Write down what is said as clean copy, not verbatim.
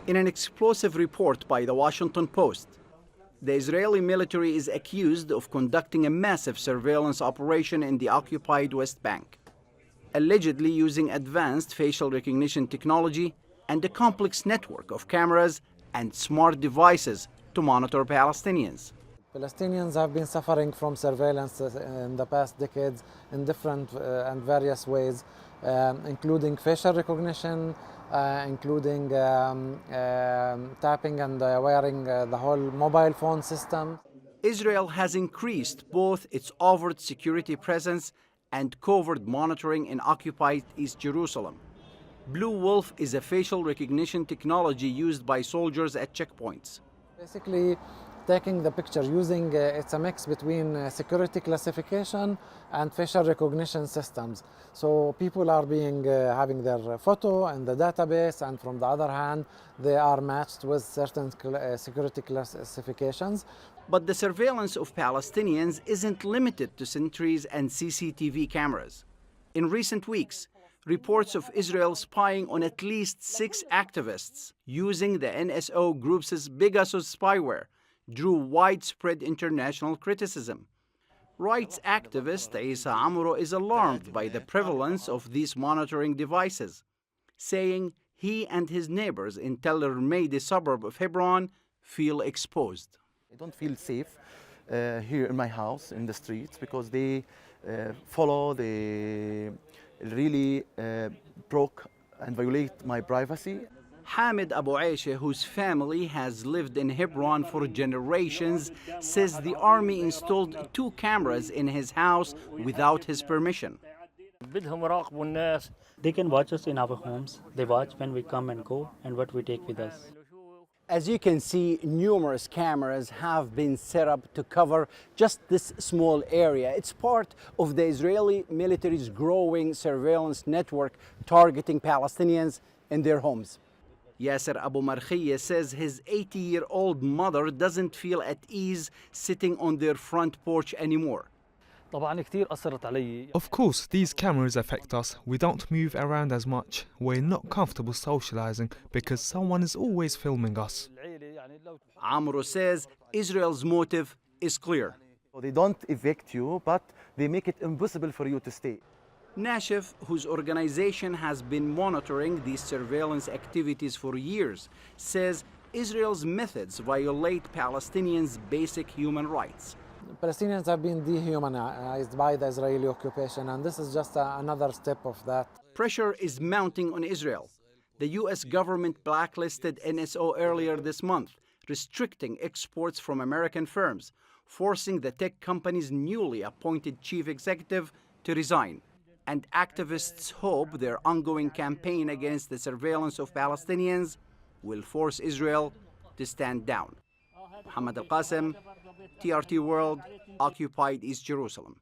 In an explosive report by the Washington Post, the Israeli military is accused of conducting a massive surveillance operation in the occupied West Bank, allegedly using advanced facial recognition technology and a complex network of cameras and smart devices to monitor Palestinians. Palestinians have been suffering from surveillance in the past decades in different and various ways, including facial recognition, including tapping and wearing the whole mobile phone system. Israel has increased both its overt security presence and covert monitoring in occupied East Jerusalem. Blue Wolf is a facial recognition technology used by soldiers at checkpoints. Basically, taking the picture using, it's a mix between security classification and facial recognition systems. So people are having their photo in the database, and from the other hand, they are matched with certain security classifications. But the surveillance of Palestinians isn't limited to sentries and CCTV cameras. In recent weeks, reports of Israel spying on at least 6 activists using the NSO group's Pegasus spyware drew widespread international criticism. Rights activist Isa Amro is alarmed by the prevalence of these monitoring devices, saying he and his neighbors in Tel Rumeidi suburb of Hebron feel exposed. I don't feel safe here in my house, in the streets, because they really broke and violate my privacy. Hamid Abu Aisha, whose family has lived in Hebron for generations, says the army installed 2 cameras in his house without his permission. They can watch us in our homes. They watch when we come and go and what we take with us. As you can see, numerous cameras have been set up to cover just this small area. It's part of the Israeli military's growing surveillance network targeting Palestinians in their homes. Yasser Abu Markhiyeh says his 80-year-old mother doesn't feel at ease sitting on their front porch anymore. Of course, these cameras affect us. We don't move around as much. We're not comfortable socializing because someone is always filming us. Amro says Israel's motive is clear. They don't evict you, but they make it impossible for you to stay. Nashif, whose organization has been monitoring these surveillance activities for years, says Israel's methods violate Palestinians' basic human rights. Palestinians have been dehumanized by the Israeli occupation, and this is just another step of that. Pressure is mounting on Israel. The U.S. government blacklisted NSO earlier this month, restricting exports from American firms, forcing the tech company's newly appointed chief executive to resign. And activists hope their ongoing campaign against the surveillance of Palestinians will force Israel to stand down. Muhammad Al-Qasim, TRT World, occupied East Jerusalem.